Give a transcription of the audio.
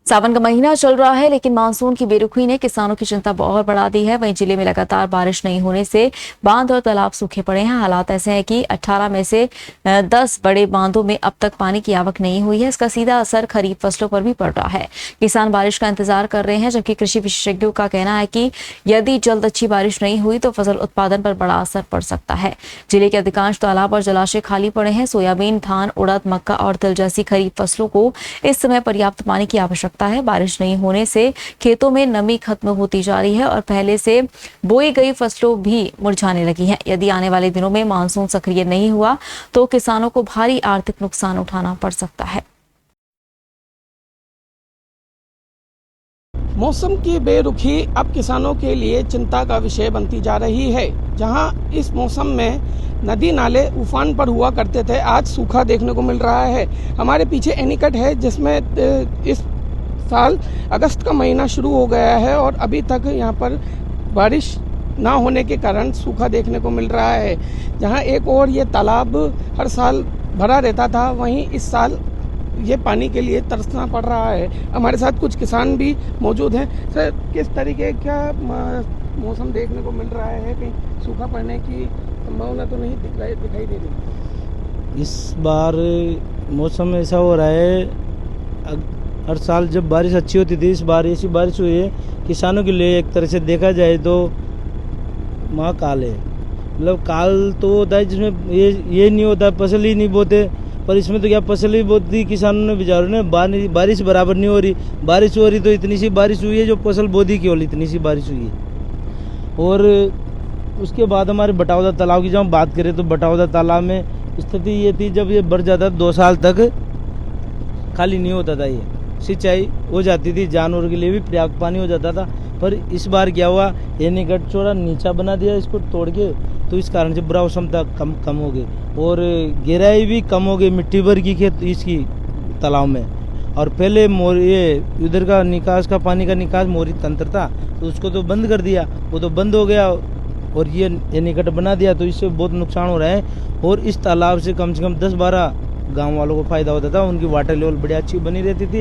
सावन का महीना चल रहा है, लेकिन मानसून की बेरुखी ने किसानों की चिंता और बढ़ा दी है। वहीं जिले में लगातार बारिश नहीं होने से बांध और तालाब सूखे पड़े हैं। हालात ऐसे हैं कि 18 में से 10 बड़े बांधों में अब तक पानी की आवक नहीं हुई है। इसका सीधा असर खरीफ फसलों पर भी पड़ रहा है। किसान बारिश का इंतजार कर रहे हैं, जबकि कृषि विशेषज्ञों का कहना है कि यदि जल्द अच्छी बारिश नहीं हुई तो फसल उत्पादन पर बड़ा असर पड़ सकता है। जिले के अधिकांश तालाब और जलाशय खाली पड़े हैं। सोयाबीन, धान, उड़द, मक्का और तिल जैसी खरीफ फसलों को इस समय पर्याप्त पानी की आवश्यकता है। बारिश नहीं होने से खेतों में नमी खत्म होती जा रही है और पहले से बोई गई फसलों भी मुरझाने लगी हैं। यदि आने वाले दिनों में मानसून सक्रिय नहीं हुआ तो किसानों को भारी आर्थिक नुकसान उठाना पड़ सकता है। मौसम की बेरुखी अब किसानों के लिए चिंता का विषय बनती जा रही है। जहां इस मौसम में नदी नाले उफान पर हुआ करते थे, आज सूखा देखने को मिल रहा है। हमारे पीछे एनीकट है, जिसमें इस साल अगस्त का महीना शुरू हो गया है और अभी तक यहाँ पर बारिश ना होने के कारण सूखा देखने को मिल रहा है। जहाँ एक और ये तालाब हर साल भरा रहता था, वहीं इस साल ये पानी के लिए तरसना पड़ रहा है। हमारे साथ कुछ किसान भी मौजूद हैं। सर, किस तरीके का मौसम देखने को मिल रहा है? कहीं सूखा पड़ने की संभावना तो नहीं दिखाई दे रही? इस बार मौसम ऐसा हो रहा है, हर साल जब बारिश अच्छी होती थी, इस बार ऐसी बारिश हुई है किसानों के लिए एक तरह से देखा जाए तो महाकाल है। मतलब काल तो होता है जिसमें ये नहीं होता, फसल ही नहीं बोते, पर इसमें तो क्या फसल ही बोती थी किसानों ने, बेचारों ने। बारिश बराबर नहीं हो रही। बारिश हो रही तो इतनी सी बारिश हुई है जो फसल बोदी केवल इतनी सी बारिश हुई है। और उसके बाद हमारे बटावदा तालाब की जब हम बात करें तो बटावदा तालाब में स्थिति ये थी, जब ये बढ़ जाता 2 साल तक खाली नहीं होता था, ये सिंचाई हो जाती थी, जानवरों के लिए भी पर्याप्त पानी हो जाता था। पर इस बार क्या हुआ, ये निकट चौड़ा नीचा बना दिया इसको तोड़ के, तो इस कारण से भराव क्षमता कम हो गई और गहराई भी कम हो गई मिट्टी भर की खेत इसकी तालाब में। और पहले ये उधर का निकास का पानी का निकास मोरी तंत्र था, तो उसको तो बंद कर दिया, वो तो बंद हो गया और ये निकट बना दिया, तो इससे बहुत नुकसान हो रहा है। और इस तालाब से कम 10-12 गाँव वालों को फायदा होता था, उनकी वाटर लेवल बड़ी अच्छी बनी रहती थी।